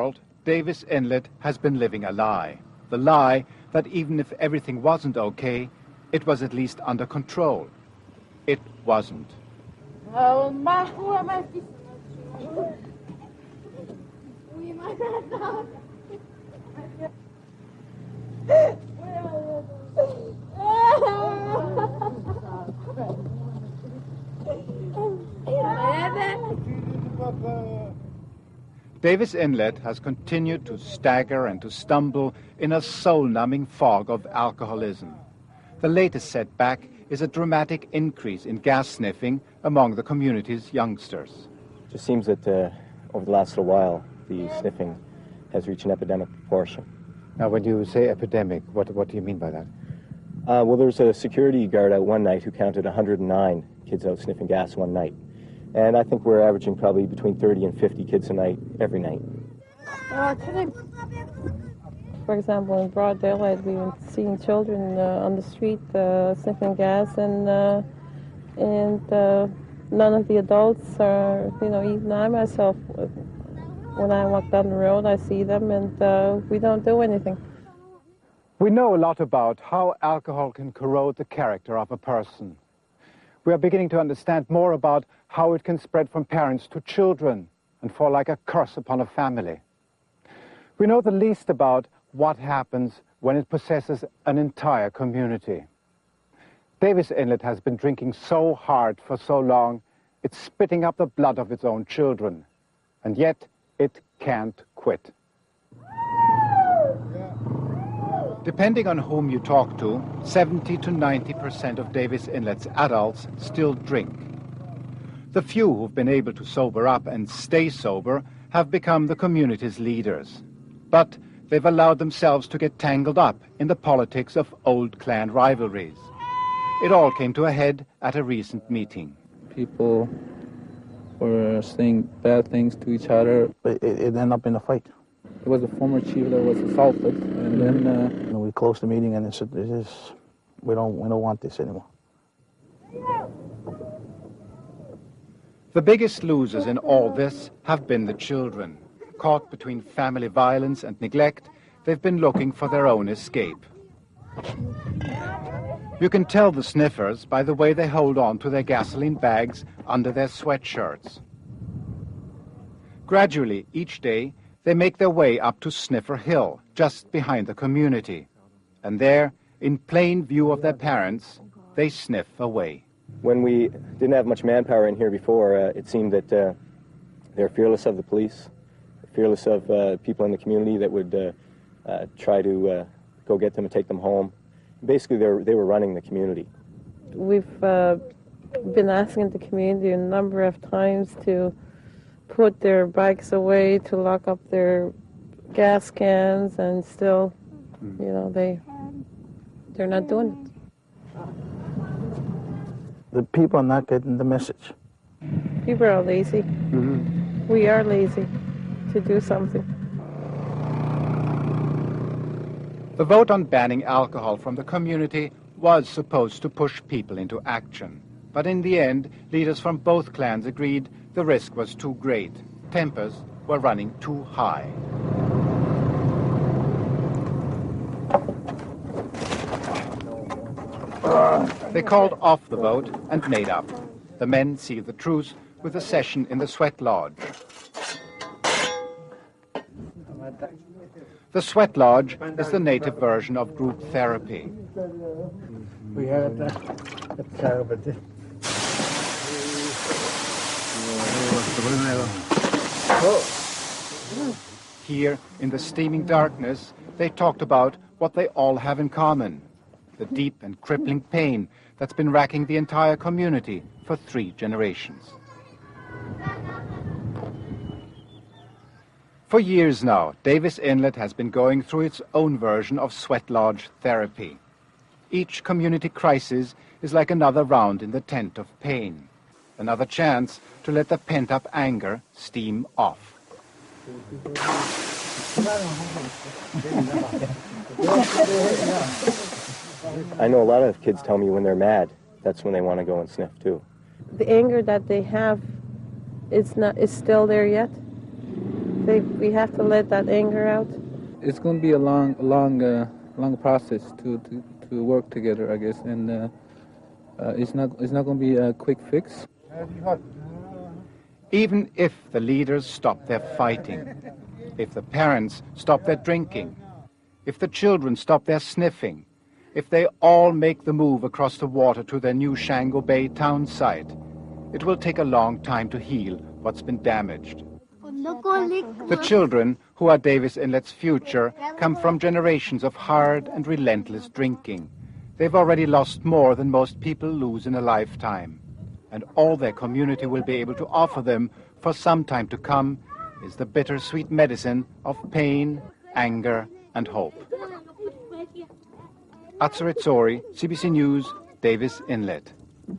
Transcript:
world, Davis Inlet has been living a lie. The lie that even if everything wasn't okay, it was at least under control. It wasn't. Davis Inlet has continued to stagger and to stumble in a soul-numbing fog of alcoholism. The latest setback is a dramatic increase in gas sniffing among the community's youngsters. It just seems that over the last little while, the sniffing has reached an epidemic proportion. Now, when you say epidemic, what do you mean by that? Well, there was a security guard out one night who counted 109 kids out sniffing gas one night. And I think we're averaging probably between 30 and 50 kids a night, every night. For example, in broad daylight, we've been seeing children on the street sniffing gas, and none of the adults are, even I myself, when I walk down the road, I see them, and we don't do anything. We know a lot about how alcohol can corrode the character of a person. We are beginning to understand more about how it can spread from parents to children and fall like a curse upon a family. We know the least about what happens when it possesses an entire community. Davis Inlet has been drinking so hard for so long, it's spitting up the blood of its own children. And yet, it can't quit. Depending on whom you talk to, 70 to 90% of Davis Inlet's adults still drink. The few who've been able to sober up and stay sober have become the community's leaders. But they've allowed themselves to get tangled up in the politics of old clan rivalries. It all came to a head at a recent meeting. People were saying bad things to each other. It ended up in a fight. It was a former chief that was assaulted, and then we closed the meeting and said, we don't want this anymore." The biggest losers in all this have been the children. Caught between family violence and neglect, they've been looking for their own escape. You can tell the sniffers by the way they hold on to their gasoline bags under their sweatshirts. Gradually, each day, they make their way up to Sniffer Hill, just behind the community. And there, in plain view of their parents, they sniff away. When we didn't have much manpower in here before, it seemed that they're fearless of the police, fearless of people in the community that would try to go get them and take them home. Basically, they were running the community. We've been asking the community a number of times to put their bikes away, to lock up their gas cans, and still, they're not doing it. The people are not getting the message. People are lazy. Mm-hmm. We are lazy to do something. The vote on banning alcohol from the community was supposed to push people into action. But in the end, leaders from both clans agreed the risk was too great. Tempers were running too high. They called off the vote and made up. The men sealed the truce with a session in the Sweat Lodge. The Sweat Lodge is the native version of group therapy. We have Here, in the steaming darkness, they talked about what they all have in common: the deep and crippling pain that's been racking the entire community for 3 generations. For years now, Davis Inlet has been going through its own version of Sweat Lodge therapy. Each community crisis is like another round in the tent of pain, another chance to let the pent-up anger steam off. I know a lot of kids tell me when they're mad, that's when they want to go and sniff too. The anger that they have is still there yet. we have to let that anger out. It's going to be a long process to work together, I guess, and it's not going to be a quick fix. Even if the leaders stop their fighting, if the parents stop their drinking, if the children stop their sniffing, if they all make the move across the water to their new Shango Bay town site, it will take a long time to heal what's been damaged. The children, who are Davis Inlet's future, come from generations of hard and relentless drinking. They've already lost more than most people lose in a lifetime. And all their community will be able to offer them for some time to come is the bittersweet medicine of pain, anger, and hope. Atsarit Sori, CBC News, Davis Inlet.